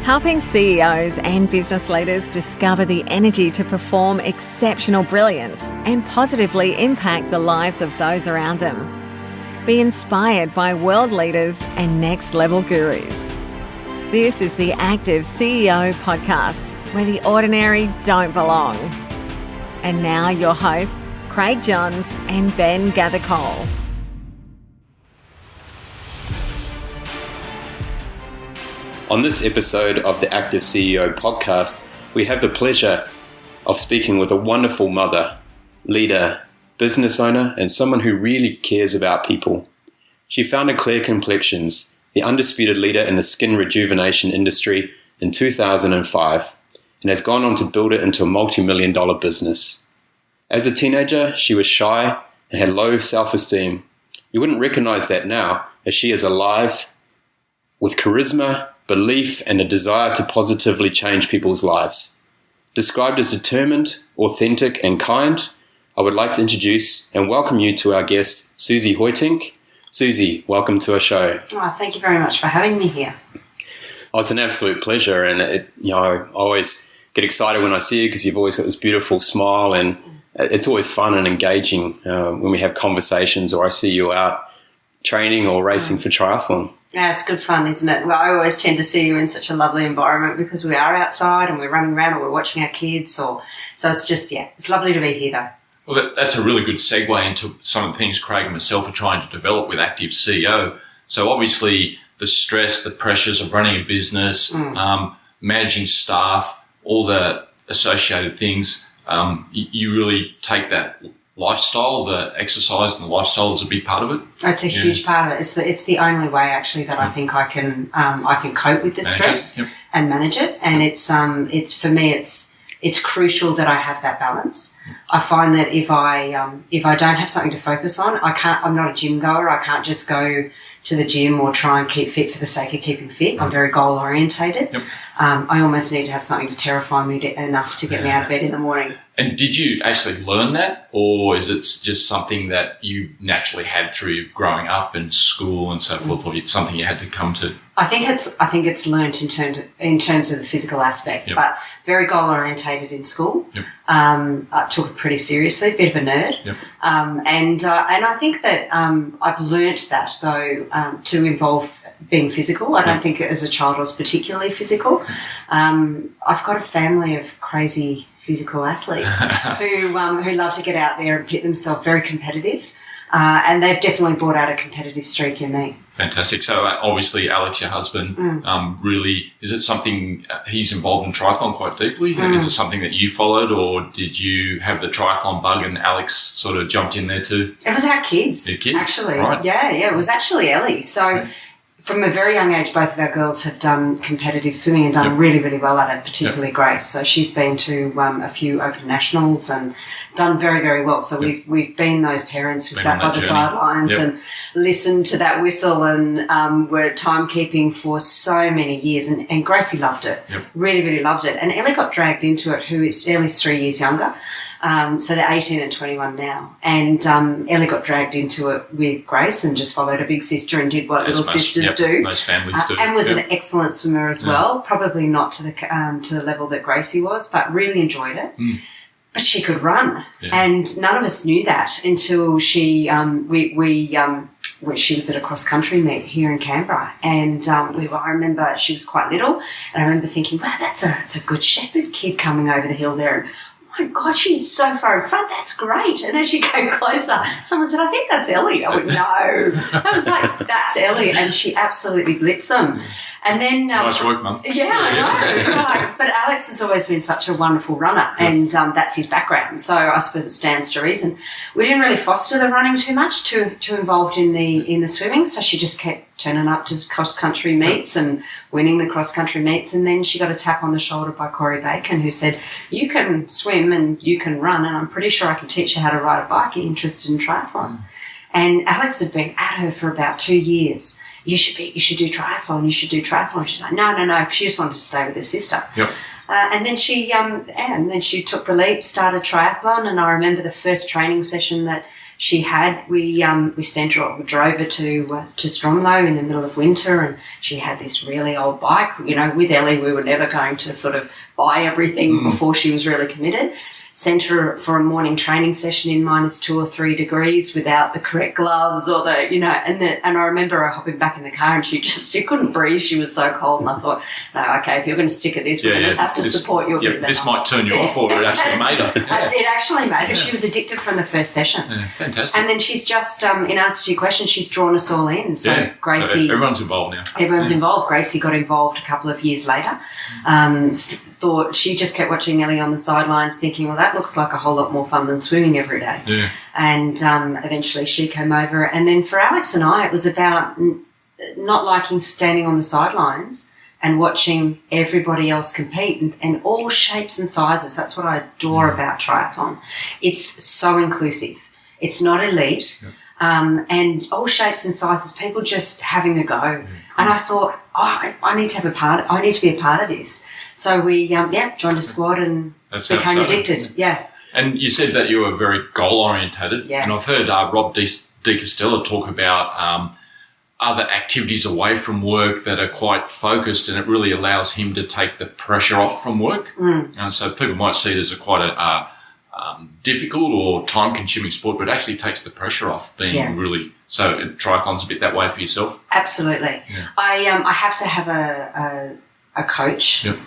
helping CEOs and business leaders discover the energy to perform exceptional brilliance and positively impact the lives of those around them. Be inspired by world leaders and next-level gurus. This is the Active CEO podcast, where the ordinary don't belong. And now your hosts, Craig Johns and Ben Gathercole. On this episode of the Active CEO podcast, we have the pleasure of speaking with a wonderful mother, leader, business owner, and someone who really cares about people. She founded Clear Complexions, the undisputed leader in the skin rejuvenation industry, in 2005, and has gone on to build it into a multimillion-dollar business. As a teenager, she was shy and had low self-esteem. You wouldn't recognize that now, as she is alive with charisma, belief, and a desire to positively change people's lives. Described as determined, authentic, and kind, I would like to introduce and welcome you to our guest, Suzie Hoitink. Suzie, welcome to our show. Oh, thank you very much for having me here. Oh, it's an absolute pleasure, and I always get excited when I see you because you've always got this beautiful smile, and it's always fun and engaging when we have conversations or I see you out training or racing for triathlon. Yeah, it's good fun, isn't it? Well, I always tend to see you in such a lovely environment because we are outside and we're running around or we're watching our kids. So it's just, it's lovely to be here though. Well, that's a really good segue into some of the things Craig and myself are trying to develop with Active CEO. So obviously the stress, the pressures of running a business, managing staff, all the associated things, you really take that lifestyle, the exercise and the lifestyle is a big part of it. It's a huge part of it. It's the only way actually that I think I can cope with the stress and manage it. And it's for me it's crucial that I have that balance. I find that if I don't have something to focus on, I'm not a gym goer. I can't just go to the gym or try and keep fit for the sake of keeping fit. I'm very goal orientated. Yep. I almost need to have something to terrify me enough to get me out of bed in the morning. And did you actually learn that, or is it just something that you naturally had through growing up and school and so forth, or it's something you had to come to? I think it's learnt in terms of the physical aspect, but very goal orientated in school. Yep. I took it pretty seriously, a bit of a nerd, and I think that I've learnt that though to involve being physical. I don't think as a child I was particularly physical. I've got a family of crazy physical athletes who love to get out there and pit themselves, very competitive, and they've definitely brought out a competitive streak in me. Fantastic. So obviously Alex, your husband, really, is it something, he's involved in triathlon quite deeply? Is it something that you followed, or did you have the triathlon bug and Alex sort of jumped in there too? It was our kids. Your kids? Actually. Right. Yeah, it was actually Ellie. So from a very young age, both of our girls have done competitive swimming and done really, really well at it, particularly Grace. So she's been to a few Open Nationals and done very, very well. So we've been those parents who sat by the sidelines and listened to that whistle and were timekeeping for so many years. And Gracie loved it, really, really loved it. And Ellie got dragged into it, Ellie's 3 years younger. So they're 18 and 21 now. And Ellie got dragged into it with Grace and just followed her big sister and did what little sisters do. Most families do. And was an excellent swimmer as well. Probably not to the level that Gracie was, but really enjoyed it. But she could run. And none of us knew that until she she was at a cross-country meet here in Canberra, and I remember she was quite little, and I remember thinking, wow, that's a good shepherd kid coming over the hill there. And, oh my God, she's so far in front. That's great. And as she came closer, someone said, I think that's Ellie. I went, no. I was like, that's Ellie. And she absolutely blitzed them. And then... nice work, Mum. Yeah, I know. Right. But Alex has always been such a wonderful runner, and that's his background. So I suppose it stands to reason. We didn't really foster the running too much, too involved in the swimming, so she just kept turning up to cross-country meets and winning the cross-country meets. And then she got a tap on the shoulder by Corey Bacon, who said, you can swim and you can run, and I'm pretty sure I can teach you how to ride a bike. Are you interested in triathlon? And Alex had been at her for about 2 years. You should do triathlon. You should do triathlon. She's like, no, because she just wanted to stay with her sister. Yep. And then she took the leap, started triathlon, and I remember the first training session that we sent her, we drove her to Stromlo in the middle of winter, and she had this really old bike. You know, with Ellie, we were never going to sort of buy everything before she was really committed. Sent her for a morning training session in -2 or 3 degrees without the correct gloves or and I remember her hopping back in the car and she couldn't breathe. She was so cold, and I thought, no, okay, if you're going to stick at this, we're going to have to support you. Yeah, this might turn you off, or it actually made her. Yeah. It actually made her. She was addicted from the first session. Yeah, fantastic. And then she's just, in answer to your question, she's drawn us all in. So Gracie, so everyone's involved now. Everyone's involved. Gracie got involved a couple of years later. Thought she just kept watching Ellie on the sidelines, thinking, well, that looks like a whole lot more fun than swimming every day. Yeah. And eventually she came over. And then for Alex and I, it was about not liking standing on the sidelines and watching everybody else compete, and all shapes and sizes. That's what I adore about triathlon. It's so inclusive. It's not elite. Yep. And all shapes and sizes, people just having a go. And I thought, I need to be a part of this. So we, joined a squad and became addicted. Yeah. And you said that you were very goal-orientated. Yeah. And I've heard Rob de Castella talk about other activities away from work that are quite focused, and it really allows him to take the pressure off from work. And so people might see it as quite a difficult or time-consuming sport, but it actually takes the pressure off being really... So triathlon's a bit that way for yourself? Absolutely. Yeah. I have to have a coach. Yep.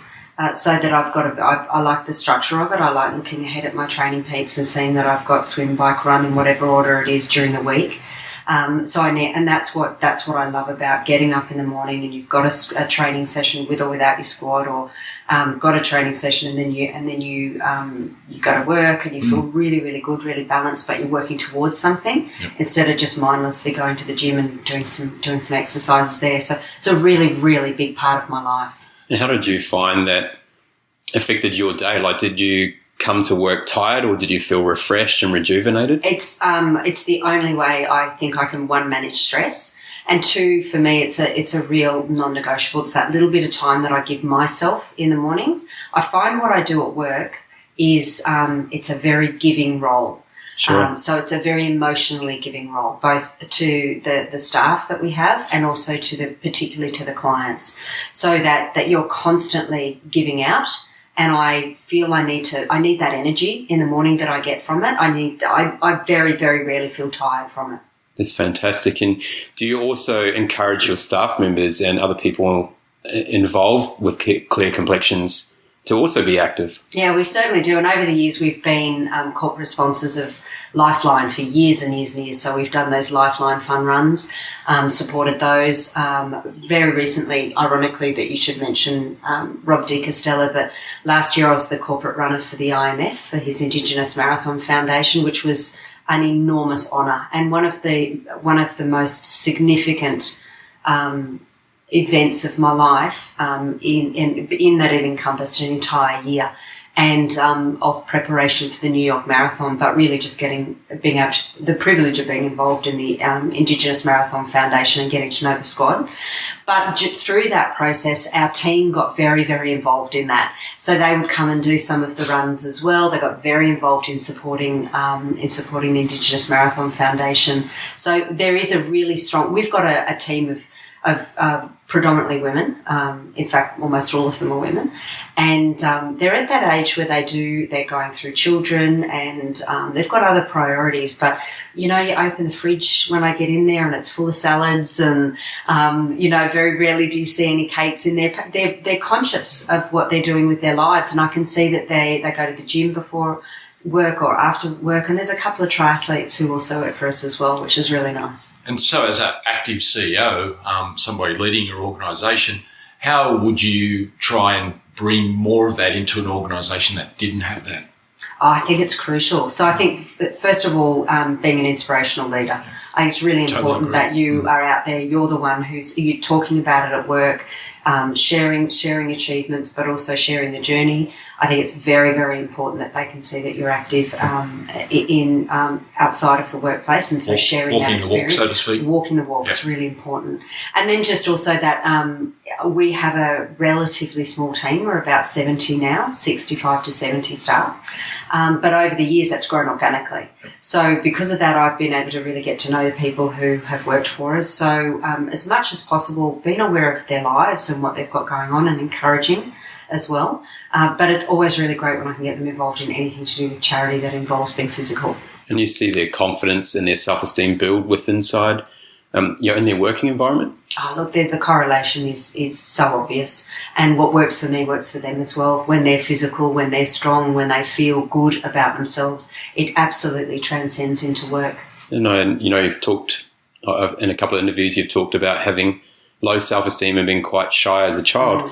So that I've got I like the structure of it. I like looking ahead at my training peaks and seeing that I've got swim, bike, run in whatever order it is during the week. And that's what I love about getting up in the morning, and you've got a training session with or without your squad, or got a training session, and then you go to work and you feel really, really good, really balanced, but you're working towards something instead of just mindlessly going to the gym and doing some exercises there. So it's a really, really big part of my life. And how did you find that affected your day? Like, did you come to work tired, or did you feel refreshed and rejuvenated? It's the only way I think I can, one, manage stress, and two, for me, it's a real non-negotiable. It's that little bit of time that I give myself in the mornings. I find what I do at work is it's a very giving role. Sure. So it's a very emotionally giving role, both to the staff that we have and also particularly to the clients, so that you're constantly giving out. And I feel I need that energy in the morning that I get from it. I very, very rarely feel tired from it. That's fantastic. And do you also encourage your staff members and other people involved with Clear Complexions to also be active? Yeah, we certainly do. And over the years, we've been corporate sponsors of Lifeline for years and years and years. So we've done those Lifeline fun runs, supported those. Very recently, ironically, that you should mention Rob de Castella, but last year I was the corporate runner for the IMF for his Indigenous Marathon Foundation, which was an enormous honour and one of the most significant events of my life, in that it encompassed an entire year and of preparation for the New York Marathon, but really just the privilege of being involved in the Indigenous Marathon Foundation and getting to know the squad. But through that process, our team got very, very involved in that. So they would come and do some of the runs as well. They got very involved in supporting the Indigenous Marathon Foundation. So there is a really strong. We've got a team of predominantly women. In fact, almost all of them are women. And they're at that age where they're going through children and they've got other priorities. But, you open the fridge when I get in there and it's full of salads and, very rarely do you see any cakes in there. They're conscious of what they're doing with their lives, and I can see that they go to the gym before work or after work, and there's a couple of triathletes who also work for us as well, which is really nice. And so as an active CEO, somebody leading your organisation, how would you try and bring more of that into an organisation that didn't have that? I think it's crucial. So I think, first of all, being an inspirational leader. I think it's really important that you are out there, you're the one you're talking about it at work, sharing achievements, but also sharing the journey. I think it's very, very important that they can see that you're active in outside of the workplace, and so sharing that experience. Walking the walk, so to speak. Walking the walk is really important. And then just also that we have a relatively small team. We're about 70 now, 65 to 70 staff. But over the years, that's grown organically. So because of that, I've been able to really get to know the people who have worked for us. So as much as possible, being aware of their lives and what they've got going on and encouraging as well. But it's always really great when I can get them involved in anything to do with charity that involves being physical. And you see their confidence and their self-esteem build with inside, in their working environment? Oh, look, the correlation is so obvious. And what works for me works for them as well. When they're physical, when they're strong, when they feel good about themselves, it absolutely transcends into work. And you've talked, in a couple of interviews, you've talked about having low self-esteem and being quite shy as a child.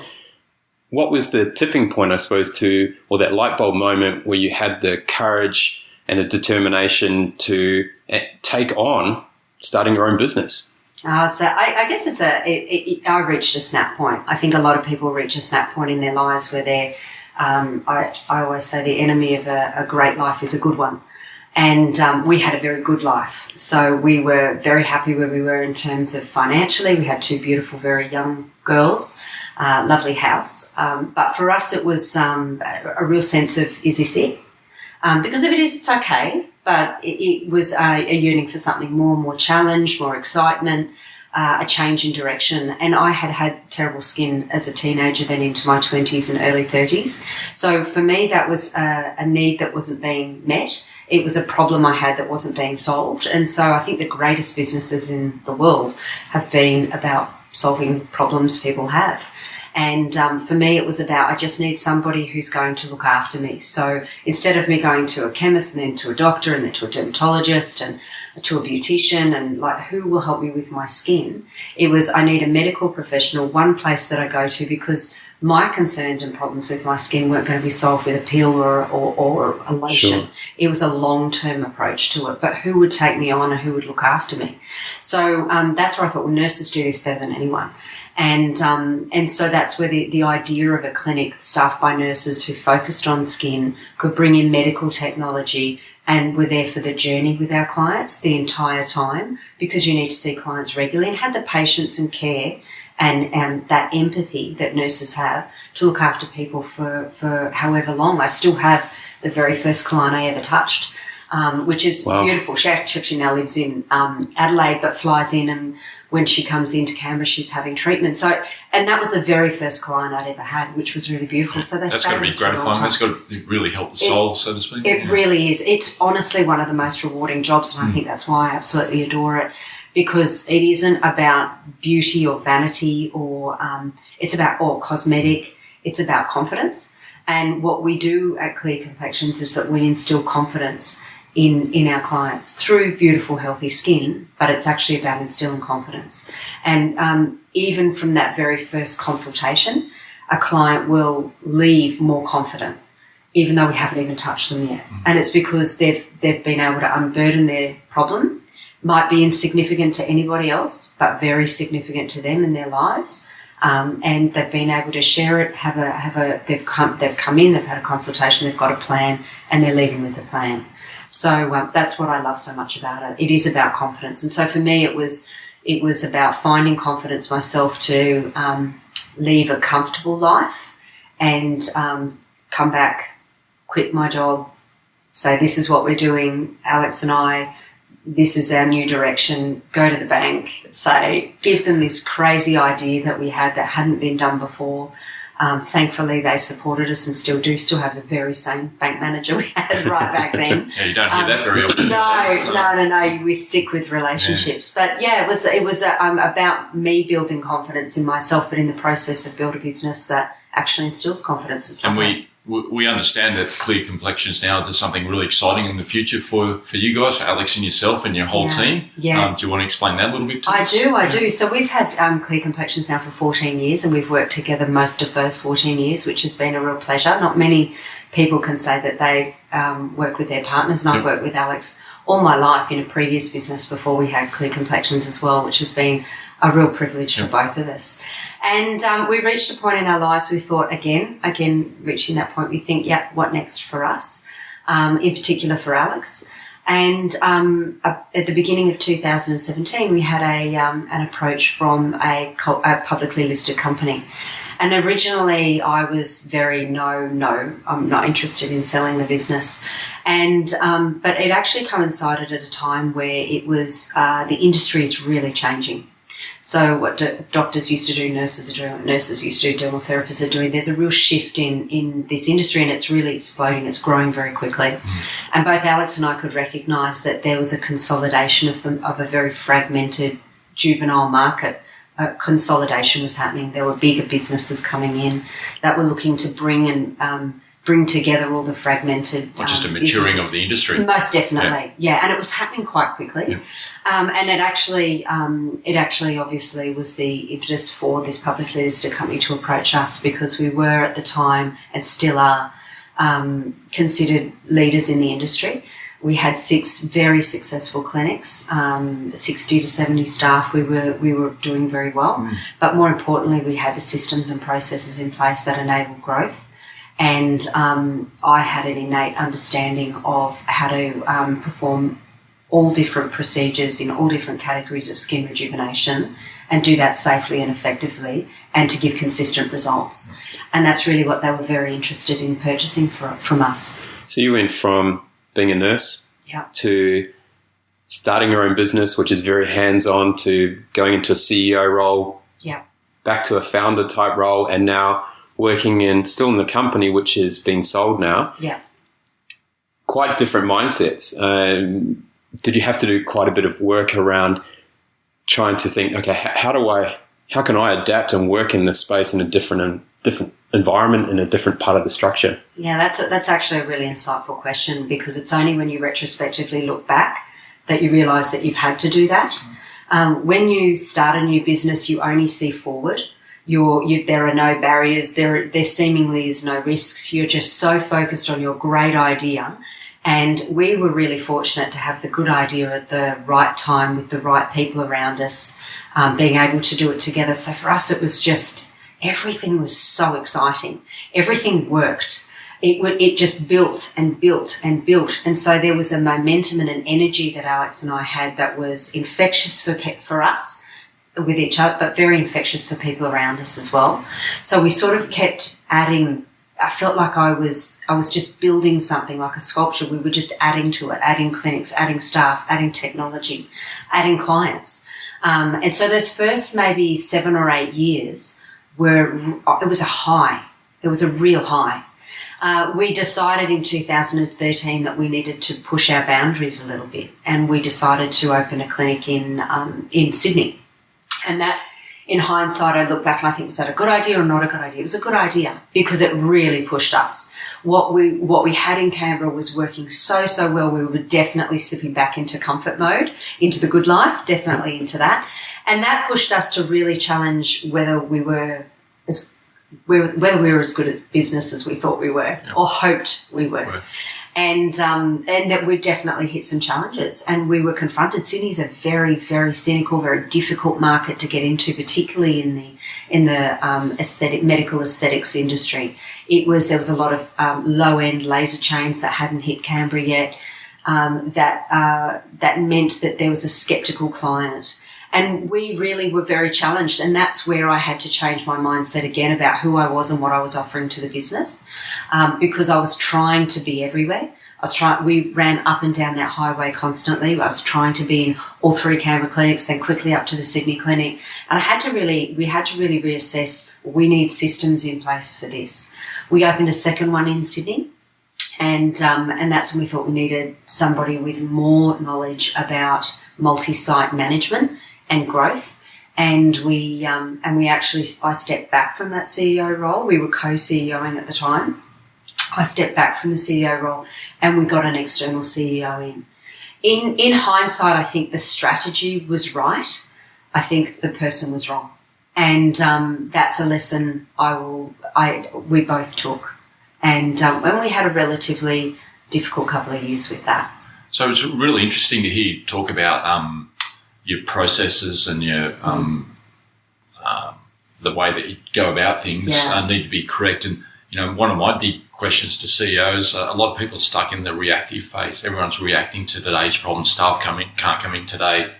What was the tipping point, I suppose, or that light bulb moment where you had the courage and the determination to take on starting your own business? I guess I reached a snap point. I think a lot of people reach a snap point in their lives where they're, I always say the enemy of a great life is a good one. And we had a very good life. So we were very happy where we were in terms of financially. We had two beautiful, very young girls, lovely house. But for us, it was a real sense of, is this it? Because if it is, it's okay. But it was a yearning for something more challenge, more excitement, a change in direction. And I had terrible skin as a teenager, then into my 20s and early 30s. So for me, that was a need that wasn't being met. It was a problem I had that wasn't being solved. And so I think the greatest businesses in the world have been about solving problems people have. And for me, it was about, I just need somebody who's going to look after me. So instead of me going to a chemist and then to a doctor and then to a dermatologist and to a beautician and like who will help me with my skin, it was I need a medical professional, one place that I go to, because my concerns and problems with my skin weren't going to be solved with a pill or a lotion. Sure. It was a long-term approach to it, but who would take me on and who would look after me? So that's where I thought, well, nurses do this better than anyone. And so that's where the idea of a clinic staffed by nurses who focused on skin could bring in medical technology and were there for the journey with our clients the entire time, because you need to see clients regularly and have the patience and care and that empathy that nurses have to look after people for however long. I still have the very first client I ever touched, which is beautiful. She actually now lives in Adelaide but flies in, and when she comes into Canberra, she's having treatment. So, and that was the very first client I'd ever had, which was really beautiful. So that's got to be gratifying. That's got to really help the soul, so to speak. It really is. It's honestly one of the most rewarding jobs, and I think that's why I absolutely adore it, because it isn't about beauty or vanity or it's about cosmetic. It's about confidence. And what we do at Clear Complexions is that we instill confidence in our clients through beautiful, healthy skin, but it's actually about instilling confidence. And even from that very first consultation, a client will leave more confident, even though we haven't even touched them yet. And it's because they've been able to unburden their problem. Might be insignificant to anybody else, but very significant to them in their lives. And they've been able to share it, they've come in, they've had a consultation, they've got a plan, and they're leaving with a plan. So that's what I love so much about it. It is about confidence. And so for me, it was about finding confidence myself to leave a comfortable life and come back, quit my job, say, this is what we're doing, Alex and I, this is our new direction, go to the bank, say, give them this crazy idea that we had that hadn't been done before. Thankfully, they supported us and still have the very same bank manager we had right back then. Yeah, you don't hear that very often. No. We stick with relationships. Yeah. But yeah, it was about me building confidence in myself, but in the process of build a business that actually instills confidence. And we understand that Clear Complexions now is something really exciting in the future for you guys, for Alex and yourself and your whole team. Yeah. Do you want to explain that a little bit to us? I do. So we've had Clear Complexions now for 14 years, and we've worked together most of those 14 years, which has been a real pleasure. Not many people can say that they work with their partners, and I've worked with Alex all my life in a previous business before we had Clear Complexions as well, which has been a real privilege for both of us. And we reached a point in our lives we thought, again, reaching that point, we think, what next for us, in particular for Alex. And at the beginning of 2017, we had an approach from a publicly listed company. And originally I was very, no, I'm not interested in selling the business. And but it actually coincided at a time where it was the industry is really changing. So what doctors used to do, nurses are doing, what nurses used to do, dental therapists are doing. There's a real shift in this industry, and it's really exploding. It's growing very quickly. And both Alex and I could recognise that there was a consolidation of a very fragmented juvenile market. Consolidation was happening. There were bigger businesses coming in that were looking to bring together all the fragmented. Or just a maturing business. Of the industry. Most definitely, yeah. And it was happening quite quickly. Yeah. And it actually obviously was the impetus for this publicly listed company to approach us, because we were at the time, and still are, considered leaders in the industry. We had 6 very successful clinics, 60 to 70 staff. We were doing very well, but more importantly, we had the systems and processes in place that enable growth. And I had an innate understanding of how to perform all different procedures in all different categories of skin rejuvenation, and do that safely and effectively, and to give consistent results. And that's really what they were very interested in purchasing from us. So you went from being a nurse to starting your own business, which is very hands-on, to going into a CEO role, back to a founder type role, and now working still in the company, which is being sold now. Yeah. Quite different mindsets. Did you have to do quite a bit of work around trying to think, okay, how can I adapt and work in this space in a different environment, in a different part of the structure? Yeah, that's actually a really insightful question, because it's only when you retrospectively look back that you realise that you've had to do that. When you start a new business, you only see forward. There are no barriers. There seemingly is no risks. You're just so focused on your great idea. And we were really fortunate to have the good idea at the right time with the right people around us, being able to do it together. So for us, it was just, everything was so exciting. Everything worked. It just built and built and built. And so there was a momentum and an energy that Alex and I had that was infectious for us with each other, but very infectious for people around us as well. So we sort of kept adding. I felt like I was just building something like a sculpture. We were just adding to it, adding clinics, adding staff, adding technology, adding clients. And so those first maybe 7 or 8 years it was a high. It was a real high. We decided in 2013 that we needed to push our boundaries a little bit, and we decided to open a clinic in Sydney. And that, in hindsight, I look back and I think, was that a good idea or not a good idea? It was a good idea, because it really pushed us. What we had in Canberra was working so well. We were definitely slipping back into comfort mode, into the good life, definitely into that. And that pushed us to really challenge whether we were as good at business as we thought we were, or hoped we were. Right. And that we definitely hit some challenges, and we were confronted. Sydney's a very, very cynical, very difficult market to get into, particularly in the medical aesthetics industry. There was a lot of low end laser chains that hadn't hit Canberra yet. That meant that there was a skeptical client. And we really were very challenged, and that's where I had to change my mindset again about who I was and what I was offering to the business, because I was trying to be everywhere. We ran up and down that highway constantly. I was trying to be in all 3 Canberra clinics, then quickly up to the Sydney clinic. And we had to really reassess, we need systems in place for this. We opened a second one in Sydney. And that's when we thought we needed somebody with more knowledge about multi-site management and growth. And I stepped back from that CEO role. We were co-CEOing at the time. I stepped back from the CEO role, and we got an external CEO in. In hindsight, I think the strategy was right. I think the person was wrong. And that's a lesson we both took. And we had a relatively difficult couple of years with that. So it's really interesting to hear you talk about your processes and your the way that you go about things need to be correct. And one of my big questions to CEOs, a lot of people are stuck in the reactive phase. Everyone's reacting to today's problems. Staff can't come in today.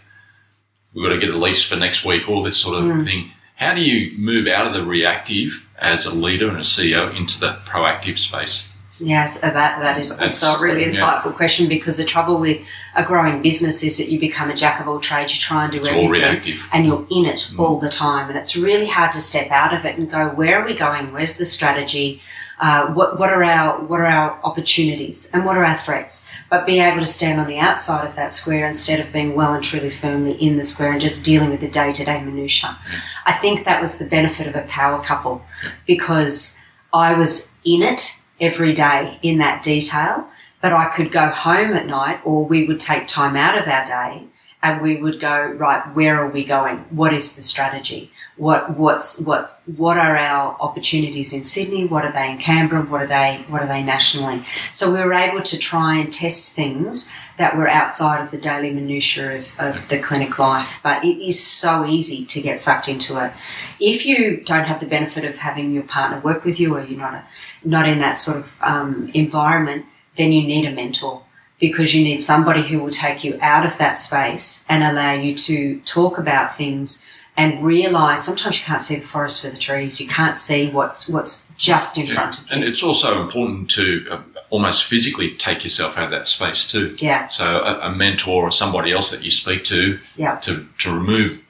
We've got to get a lease for next week, all this sort of thing. How do you move out of the reactive as a leader and a CEO into the proactive space? Yes, that is also a really insightful question, because the trouble with a growing business is that you become a jack of all trades. You try and do everything, all reactive, and you're in it all the time, and it's really hard to step out of it and go, where are we going? Where's the strategy? What are our opportunities and what are our threats? But be able to stand on the outside of that square instead of being well and truly firmly in the square and just dealing with the day-to-day minutiae. I think that was the benefit of a power couple, because I was in it every day in that detail, but I could go home at night, or we would take time out of our day and we would go, right, where are we going? What is the strategy? What are our opportunities in Sydney? What are they in Canberra? What are they nationally? So we were able to try and test things that were outside of the daily minutiae of the clinic life. But it is so easy to get sucked into it. If you don't have the benefit of having your partner work with you, or you're not in that sort of environment, then you need a mentor, because you need somebody who will take you out of that space and allow you to talk about things and realise sometimes you can't see the forest for the trees. You can't see what's just in front of you. And it's also important to almost physically take yourself out of that space too. Yeah. So a mentor or somebody else that you speak to, to remove,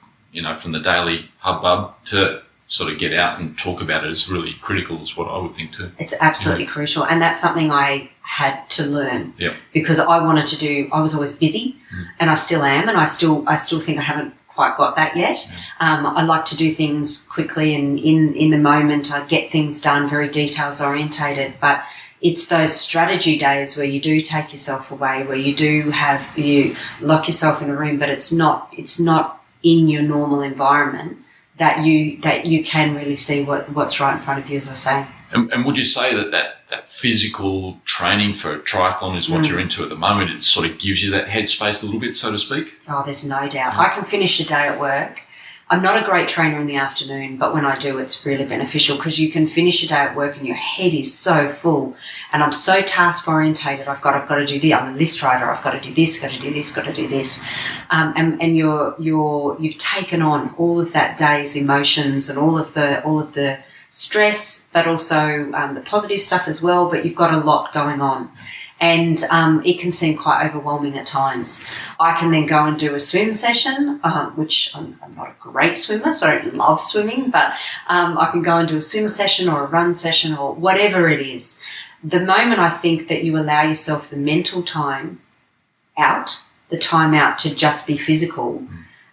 from the daily hubbub, to sort of get out and talk about it is really critical, is what I would think too. It's absolutely crucial. And that's something I had to learn, because I was always busy, and I still am, and I still think I haven't quite got that yet. I like to do things quickly and in the moment. I get things done, very details orientated, but it's those strategy days where you do take yourself away, where you lock yourself in a room, but it's not in your normal environment that you can really see what's right in front of you, as I say. And would you say that physical training for a triathlon is what you're into at the moment? It sort of gives you that headspace a little bit, so to speak? Oh, there's no doubt. I can finish a day at work. I'm not a great trainer in the afternoon, but when I do, it's really beneficial, because you can finish a day at work and your head is so full, and I'm so task orientated. I've got to do this. I'm a list writer. I've got to do this. Got to do this. Got to do this. And you've taken on all of that day's emotions and all of the stress, but also the positive stuff as well. But you've got a lot going on. And it can seem quite overwhelming at times. I can then go and do a swim session, which I'm not a great swimmer, so I don't love swimming, but I can go and do a swim session or a run session or whatever it is. The moment I think that you allow yourself the mental time out, the time out to just be physical,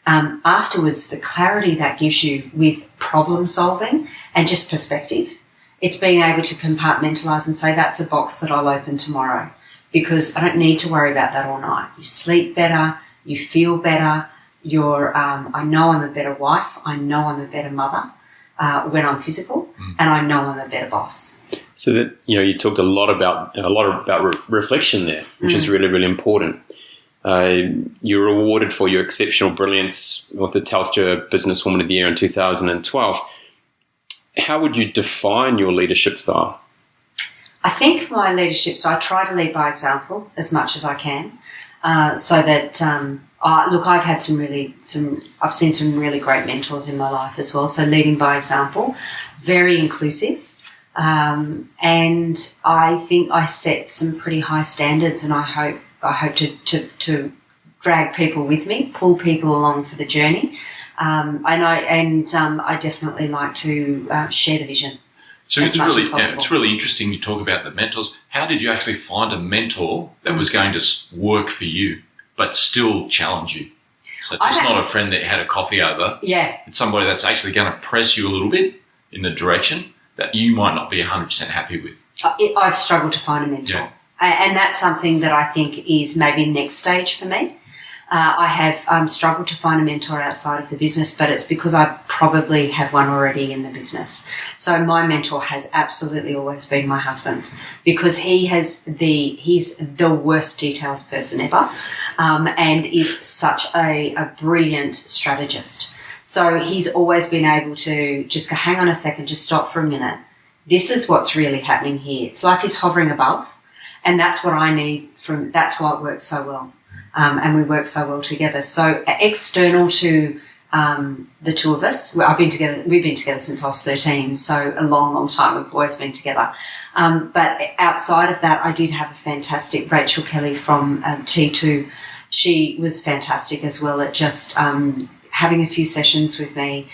afterwards the clarity that gives you with problem solving and just perspective. It's being able to compartmentalise and say, that's a box that I'll open tomorrow, because I don't need to worry about that all night. You sleep better, you feel better, I know I'm a better wife, I know I'm a better mother when I'm physical, and I know I'm a better boss. So that, you talked a lot about reflection there, which is really, really important. You were awarded for your exceptional brilliance with the Telstra Business Women of the Year in 2012. How would you define your leadership style? I think my leadership style, I try to lead by example as much as I can, so that I've had I've seen some really great mentors in my life as well. So leading by example, very inclusive, and I think I set some pretty high standards, and I hope to drag people with me, pull people along for the journey. I definitely like to share the vision. So it's really interesting you talk about the mentors. How did you actually find a mentor that was going to work for you but still challenge you? So just not a friend that had a coffee over. Yeah. It's somebody that's actually going to press you a little bit in the direction that you might not be 100% happy with. I've struggled to find a mentor. Yeah. And that's something that I think is maybe next stage for me. I have struggled to find a mentor outside of the business, but it's because I probably have one already in the business. So my mentor has absolutely always been my husband, because he's the worst details person ever, and is such a brilliant strategist. So he's always been able to just go, hang on a second, just stop for a minute. this is what's really happening here. It's like he's hovering above, and that's what I need that's why it works so well. And we work so well together. So external to the two of us, we've been together since I was 13, so a long, long time. We've always been together. But outside of that, I did have a fantastic Rachel Kelly from T2. She was fantastic as well at just having a few sessions with me,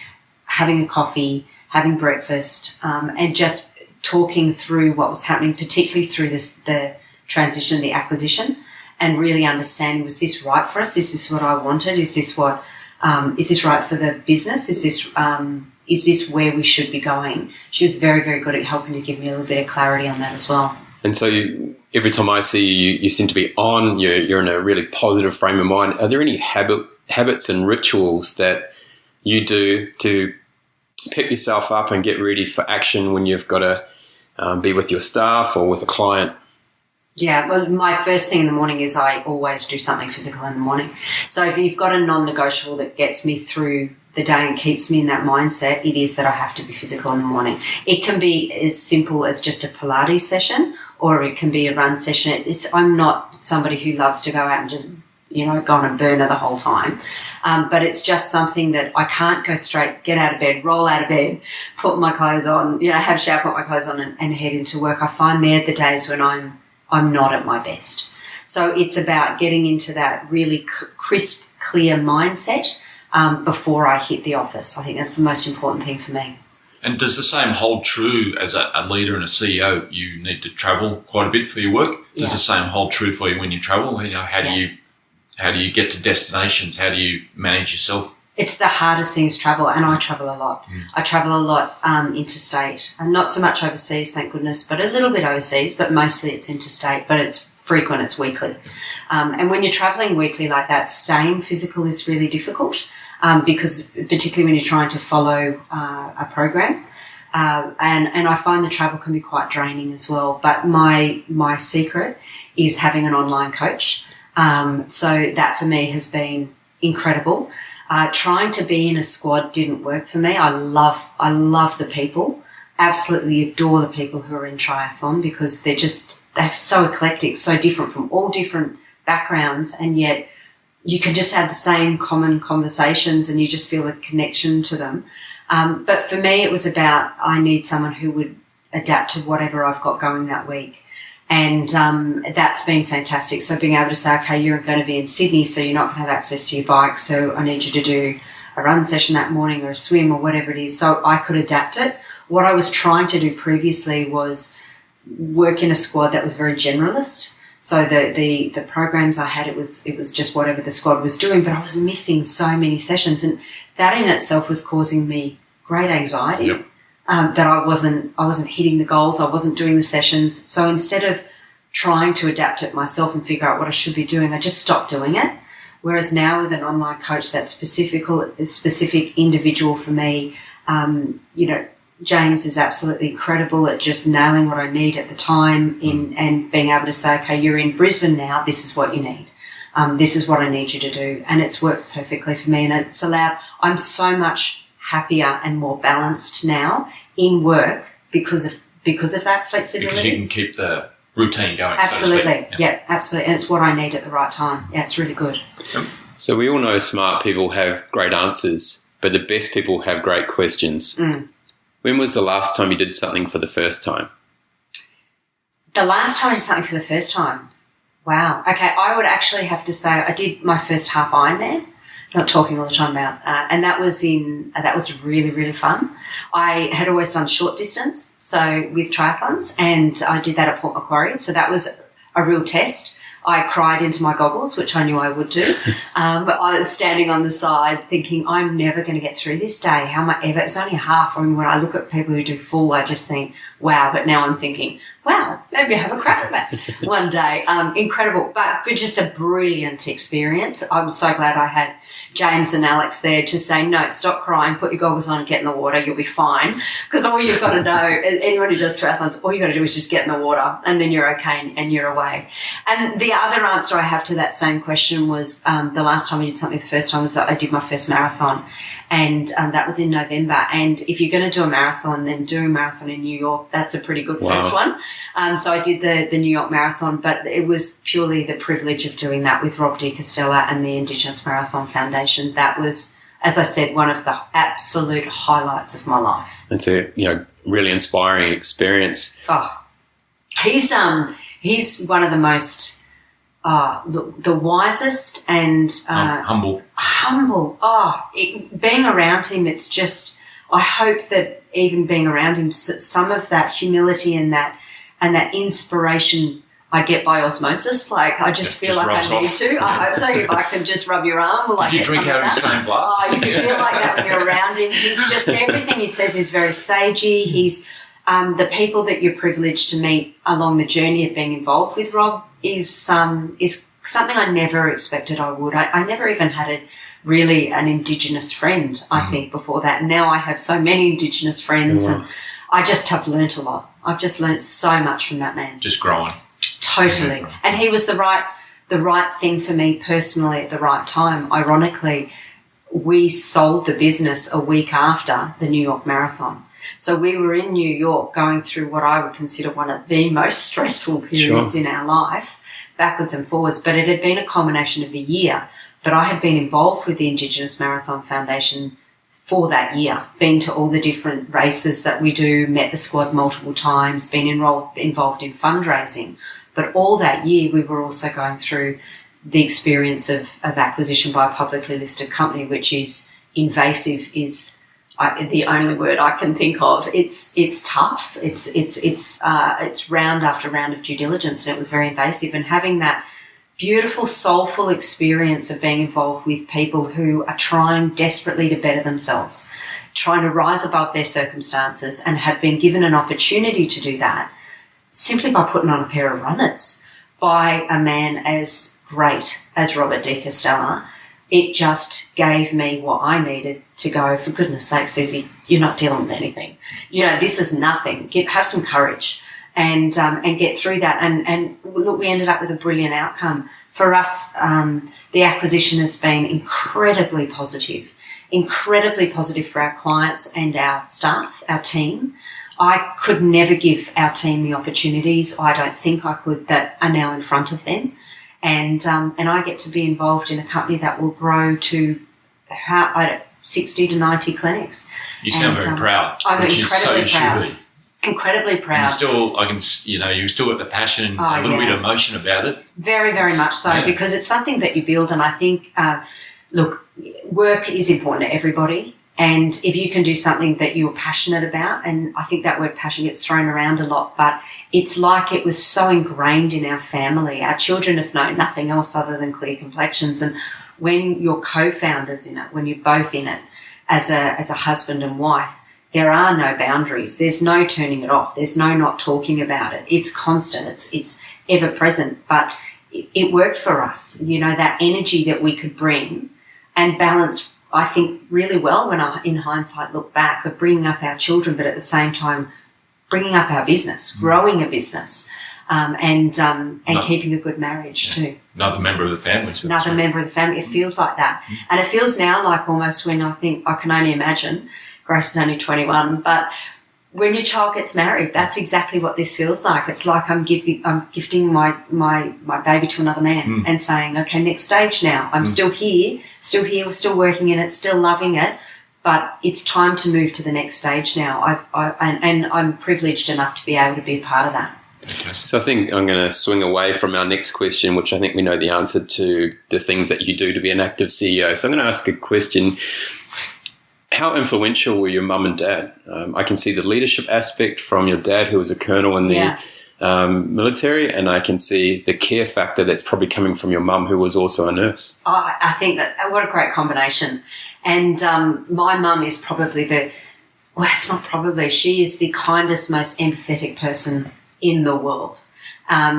having a coffee, having breakfast, and just talking through what was happening, particularly through the transition, the acquisition, and really understanding, was this right for us? Is this what I wanted? Is this what is this right for the business? Is this where we should be going? She was very, very good at helping to give me a little bit of clarity on that as well. And so every time I see you, you seem to be on, you're in a really positive frame of mind. Are there any habits and rituals that you do to pick yourself up and get ready for action when you've got to be with your staff or with a client? Yeah, well, my first thing in the morning is I always do something physical in the morning. So if you've got a non-negotiable that gets me through the day and keeps me in that mindset, it is that I have to be physical in the morning. It can be as simple as just a Pilates session, or it can be a run session. I'm not somebody who loves to go out and just, go on a burner the whole time. But it's just something that I can't go straight, get out of bed, roll out of bed, put my clothes on, have a shower, put my clothes on and head into work. I find they're the days when I'm not at my best. So it's about getting into that really crisp, clear mindset before I hit the office. I think that's the most important thing for me. And does the same hold true as a leader and a CEO? You need to travel quite a bit for your work. Does the same hold true for you when you travel? How do you get to destinations? How do you manage yourself? It's the hardest thing is travel, and I travel a lot. I travel a lot interstate, and not so much overseas, thank goodness, but a little bit overseas, but mostly it's interstate, but it's frequent, it's weekly. And when you're traveling weekly like that, staying physical is really difficult because particularly when you're trying to follow a program. And I find the travel can be quite draining as well. But my secret is having an online coach. So that for me has been incredible. Trying to be in a squad didn't work for me. I love the people. Absolutely adore the people who are in triathlon because they're so eclectic, so different from all different backgrounds, and yet you can just have the same common conversations and you just feel a connection to them. But for me, it was about I need someone who would adapt to whatever I've got going that week. And that's been fantastic. So being able to say, okay, you're going to be in Sydney, so you're not going to have access to your bike, so I need you to do a run session that morning or a swim or whatever it is, so I could adapt it. What I was trying to do previously was work in a squad that was very generalist. So the programs I had, it was just whatever the squad was doing, but I was missing so many sessions, and that in itself was causing me great anxiety. Yep. That I wasn't hitting the goals, I wasn't doing the sessions. So instead of trying to adapt it myself and figure out what I should be doing, I just stopped doing it. Whereas now with an online coach that's specific individual for me, James is absolutely incredible at just nailing what I need at the time and being able to say, okay, you're in Brisbane now, this is what you need. This is what I need you to do. And it's worked perfectly for me, and it's allowed, I'm so much happier and more balanced now in work because of that flexibility. Because you can keep the routine going. Absolutely. So to speak. Yeah, absolutely. And it's what I need at the right time. Yeah, it's really good. Yep. So we all know smart people have great answers, but the best people have great questions. When was the last time you did something for the first time? The last time I did something for the first time? Wow. Okay, I would actually have to say I did my first half Ironman. Not talking all the time about, and that was really, really fun. I had always done short distance, so with triathlons, and I did that at Port Macquarie. So that was a real test. I cried into my goggles, which I knew I would do. But I was standing on the side thinking, I'm never going to get through this day. How am I ever? It was only a half. I mean, when I look at people who do full, I just think, wow. But now I'm thinking, wow, maybe I have a crack at that one day. Incredible, but just a brilliant experience. I'm so glad I had James and Alex there to say, no, stop crying, put your goggles on, get in the water, you'll be fine. Because all you've got to know, anyone who does triathlons, all you've got to do is just get in the water and then you're okay and you're away. And the other answer I have to that same question was the last time I did something the first time was I did my first marathon. And that was in November. And if you're going to do a marathon, then doing a marathon in New York, that's a pretty good first one. So I did the New York Marathon, but it was purely the privilege of doing that with Rob de Castella and the Indigenous Marathon Foundation. That was, as I said, one of the absolute highlights of my life. It's a really inspiring experience. Oh, he's one of the most the wisest and humble. Being around him, it's just, I hope that even being around him, some of that humility and that inspiration I get by osmosis. Like, I just feel like I need to. I hope so. If I can just rub your arm. Or Did you drink out of the same glass? Oh, you can feel like that when you're around him. He's just, everything he says is very sagey. He's the people that you're privileged to meet along the journey of being involved with Rob is something I never expected I would. I never even had an Indigenous friend, I think, before that. Now I have so many Indigenous friends, and I just have learnt a lot. I've just learnt so much from that man. Just growing. Totally. Yeah. And he was the right thing for me personally at the right time. Ironically, we sold the business a week after the New York Marathon. So we were in New York going through what I would consider one of the most stressful periods in our life, backwards and forwards. But it had been a culmination of a year. But I had been involved with the Indigenous Marathon Foundation for that year, been to all the different races that we do, met the squad multiple times, been involved in fundraising. But all that year we were also going through the experience of acquisition by a publicly listed company, which is invasive, is the only word I can think of. It's tough. It's round after round of due diligence, and it was very invasive. And having that beautiful, soulful experience of being involved with people who are trying desperately to better themselves, trying to rise above their circumstances, and have been given an opportunity to do that simply by putting on a pair of runners by a man as great as Robert de Castella. It just gave me what I needed to go, for goodness sake, Suzie, you're not dealing with anything. This is nothing. Have some courage and get through that. And look, we ended up with a brilliant outcome. For us, the acquisition has been incredibly positive for our clients and our staff, our team. I could never give our team the opportunities, I don't think I could, that are now in front of them. And I get to be involved in a company that will grow to 60 to 90 clinics. You sound very proud. I'm which incredibly is so proud. Should. Incredibly proud. And you've still got the passion, a little bit of emotion about it. Very, very much so, because it's something that you build. And I think, look, work is important to everybody. And if you can do something that you're passionate about, and I think that word passion gets thrown around a lot, but it's like it was so ingrained in our family. Our children have known nothing else other than Clear Complexions. And when you're co-founders in it, when you're both in it as a husband and wife, there are no boundaries. There's no turning it off. There's no not talking about it. It's constant. It's ever present. But it worked for us. That energy that we could bring and balance, I think, really well when I, in hindsight, look back, of bringing up our children, but at the same time bringing up our business, growing a business, and keeping a good marriage too. Another member of the family. Another member of the family. It feels like that. And it feels now like almost when I can only imagine, Grace is only 21, but when your child gets married, that's exactly what this feels like. It's like I'm gifting my baby to another man and saying, okay, next stage now. I'm still here, we're still working in it, still loving it, but it's time to move to the next stage now. And I'm privileged enough to be able to be a part of that. Okay. So I think I'm going to swing away from our next question, which I think we know the answer to, the things that you do to be an active CEO. So I'm going to ask a question. How influential were your mum and dad? I can see the leadership aspect from your dad, who was a colonel in the military, and I can see the care factor that's probably coming from your mum, who was also a nurse. Oh, I think that what a great combination. And my mum is probably she is the kindest, most empathetic person in the world.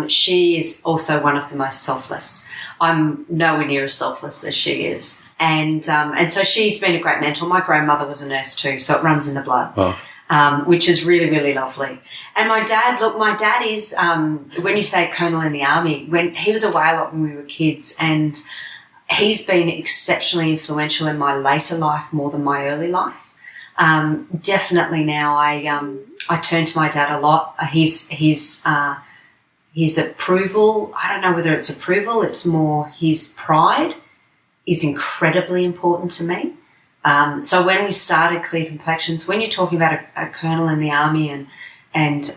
She is also one of the most selfless. I'm nowhere near as selfless as she is. And so she's been a great mentor. My grandmother was a nurse too, so it runs in the blood, which is really, really lovely. And my dad is, when you say colonel in the army, when he was away a lot when we were kids, and he's been exceptionally influential in my later life more than my early life. Definitely now I turn to my dad a lot. His approval, I don't know whether it's approval, it's more his pride, is incredibly important to me. So when we started Clear Complexions, when you're talking about a colonel in the army and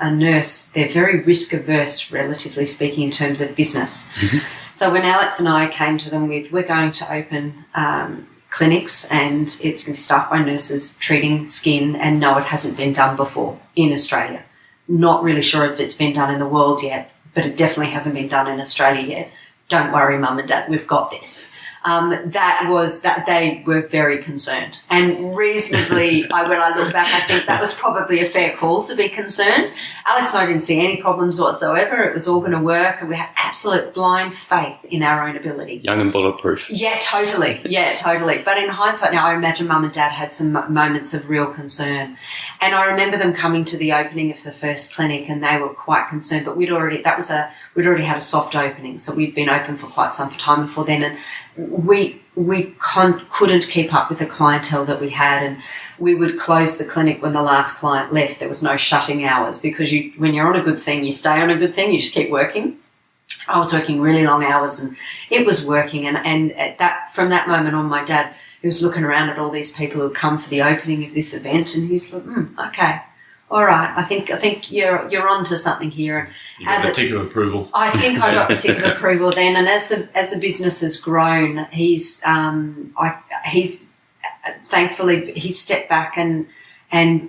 a nurse, they're very risk averse, relatively speaking, in terms of business. Mm-hmm. So when Alex and I came to them with, we're going to open clinics and it's going to be staffed by nurses treating skin, and no, it hasn't been done before in Australia. Not really sure if it's been done in the world yet, but it definitely hasn't been done in Australia yet. Don't worry, Mum and Dad, we've got this. That they were very concerned, and reasonably, when I look back, I think that was probably a fair call to be concerned. Alex and I didn't see any problems whatsoever. It was all going to work, and we had absolute blind faith in our own ability. Young and bulletproof. Yeah, totally. But in hindsight now, I imagine Mum and Dad had some moments of real concern. And I remember them coming to the opening of the first clinic, and they were quite concerned, but we'd already had a soft opening, so we'd been open for quite some time before then, and we couldn't keep up with the clientele that we had, and we would close the clinic when the last client left. There was no shutting hours, because when you're on a good thing, you stay on a good thing, you just keep working. I was working really long hours, and it was working, and from that moment on, my dad, he was looking around at all these people who had come for the opening of this event, and he's like, okay, all right, I think you're on to something here. You got the ticket of approval. I think I got the ticket of approval then, and as the business has grown, he's thankfully he's stepped back and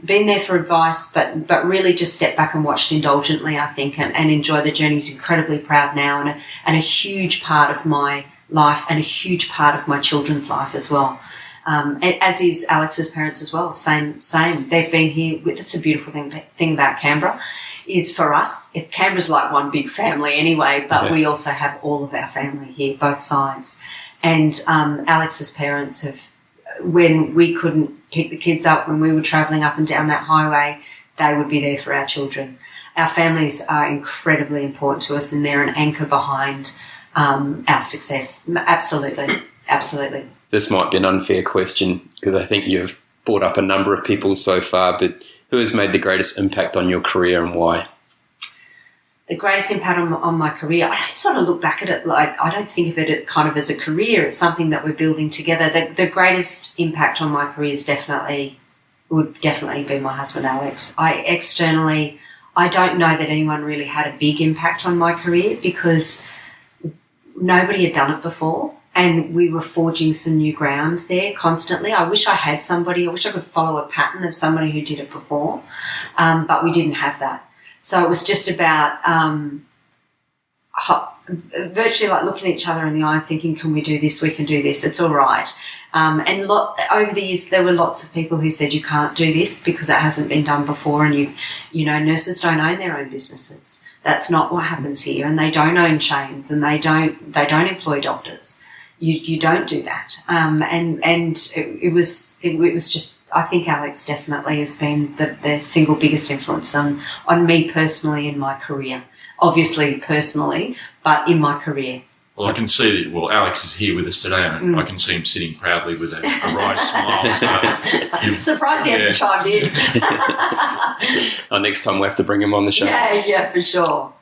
been there for advice, but really just stepped back and watched indulgently, I think, and enjoy the journey. He's incredibly proud now, and a huge part of my life and a huge part of my children's life as well. As is Alex's parents as well. Same. They've been here. That's a beautiful thing about Canberra, is for us. Canberra's like one big family anyway, but we also have all of our family here, both sides. And Alex's parents have, when we couldn't pick the kids up, when we were travelling up and down that highway, they would be there for our children. Our families are incredibly important to us, and they're an anchor behind our success. Absolutely. This might be an unfair question, because I think you've brought up a number of people so far, but who has made the greatest impact on your career and why? The greatest impact on my career, I don't sort of look back at it like, I don't think of it kind of as a career. It's something that we're building together. The greatest impact on my career would definitely be my husband, Alex. I don't know that anyone really had a big impact on my career, because nobody had done it before. And we were forging some new ground there constantly. I wish I had somebody. I wish I could follow a pattern of somebody who did it before, but we didn't have that. So it was just about virtually like looking at each other in the eye and thinking, can we do this? We can do this. It's all right. Over the years, there were lots of people who said you can't do this because it hasn't been done before, and you know, nurses don't own their own businesses. That's not what happens here, and they don't own chains, and they don't employ doctors. You don't do that. It was just, I think Alex definitely has been the single biggest influence on me personally in my career. Obviously personally, but in my career. Well, I can see that, Alex is here with us today, and I can see him sitting proudly with a wry smile. So I'm surprised he hasn't chimed in. Next time we'll have to bring him on the show. Yeah, for sure.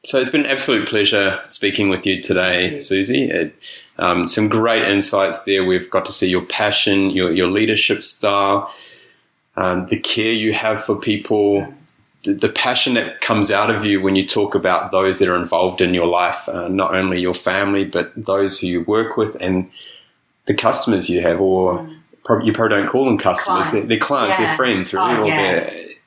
So it's been an absolute pleasure speaking with you today, Suzie. Some great insights there. We've got to see your passion, your leadership style, the care you have for people, the passion that comes out of you when you talk about those that are involved in your life, not only your family, but those who you work with and the customers you have, or you probably don't call them customers. They're clients, they're friends, really.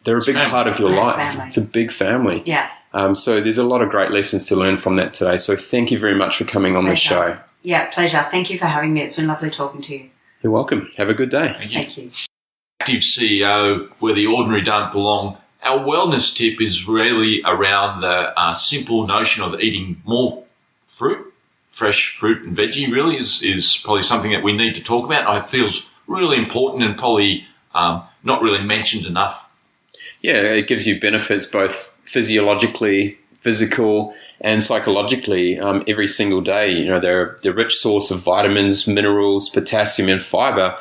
They're a big part of your life. Family. It's a big family. Yeah. So there's a lot of great lessons to learn from that today. So thank you very much for coming on the show. Yeah, pleasure. Thank you for having me. It's been lovely talking to you. You're welcome. Have a good day. Thank you. Active CEO, where the ordinary don't belong. Our wellness tip is really around the simple notion of eating more fruit. Fresh fruit and veggie really is probably something that we need to talk about. It feels really important and probably not really mentioned enough. Yeah, it gives you benefits both physiologically, physical and psychologically every single day. You know, they're the rich source of vitamins, minerals, potassium, and fiber,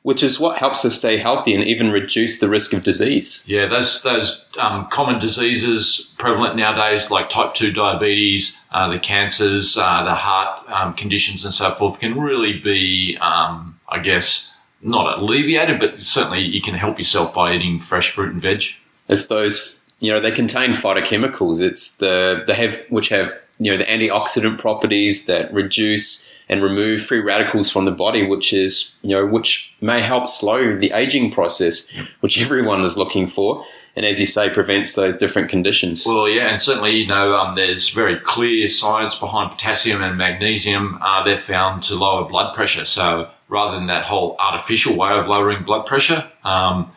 which is what helps us stay healthy and even reduce the risk of disease. Yeah, those common diseases prevalent nowadays, like type 2 diabetes, the cancers, the heart conditions and so forth, can really be, I guess, not alleviated, but certainly you can help yourself by eating fresh fruit and veg. It's those, you know, they contain phytochemicals. Which have, you know, the antioxidant properties that reduce and remove free radicals from the body, which may help slow the aging process, which everyone is looking for. And as you say, prevents those different conditions. Well, yeah, and certainly, you know, there's very clear science behind potassium and magnesium. They're found to lower blood pressure. So rather than that whole artificial way of lowering blood pressure,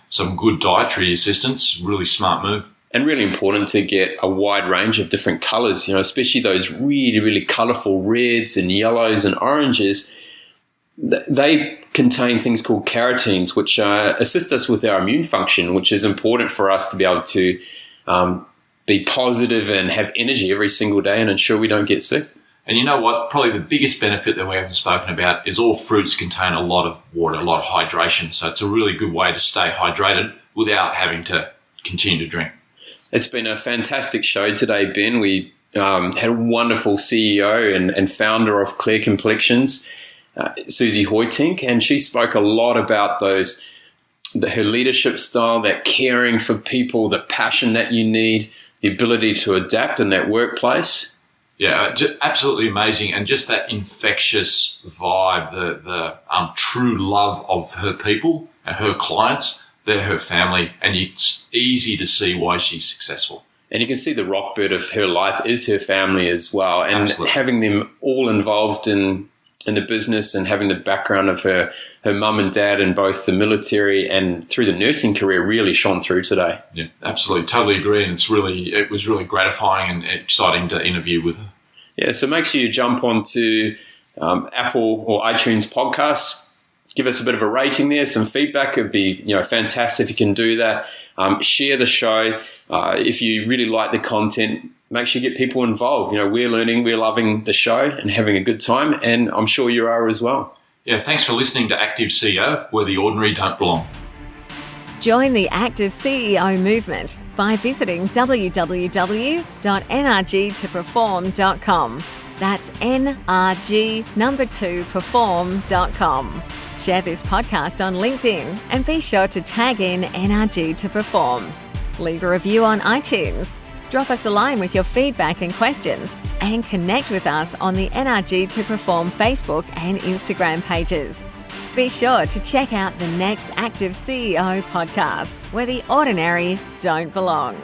some good dietary assistance, really smart move. And really important to get a wide range of different colors, you know, especially those really, really colorful reds and yellows and oranges. They contain things called carotenes, which assist us with our immune function, which is important for us to be able to be positive and have energy every single day and ensure we don't get sick. And you know what? Probably the biggest benefit that we haven't spoken about is all fruits contain a lot of water, a lot of hydration. So it's a really good way to stay hydrated without having to continue to drink. It's been a fantastic show today, Ben. We had a wonderful CEO and founder of Clear Complexions, Suzie Hoitink, and she spoke a lot about her leadership style, that caring for people, the passion that you need, the ability to adapt in that workplace. Yeah, absolutely amazing. And just that infectious vibe, the true love of her people and her clients. They're her family, and it's easy to see why she's successful. And you can see the rockbird of her life is her family as well. And Absolutely. Having them all involved in the business and having the background of her mum and dad in both the military and through the nursing career really shone through today. Yeah, absolutely. Totally agree. And it was really gratifying and exciting to interview with her. Yeah, so make sure you jump onto Apple or iTunes podcasts. Give us a bit of a rating there, some feedback. It'd be, you know, fantastic if you can do that. Share the show. If you really like the content, make sure you get people involved. You know, we're learning, we're loving the show and having a good time, and I'm sure you are as well. Yeah, thanks for listening to Active CEO, where the ordinary don't belong. Join the Active CEO movement by visiting www.nrgtoperform.com. That's NRG2perform.com. Share this podcast on LinkedIn and be sure to tag in NRG to Perform. Leave a review on iTunes. Drop us a line with your feedback and questions, and connect with us on the NRG to Perform Facebook and Instagram pages. Be sure to check out the next Active CEO podcast, where the ordinary don't belong.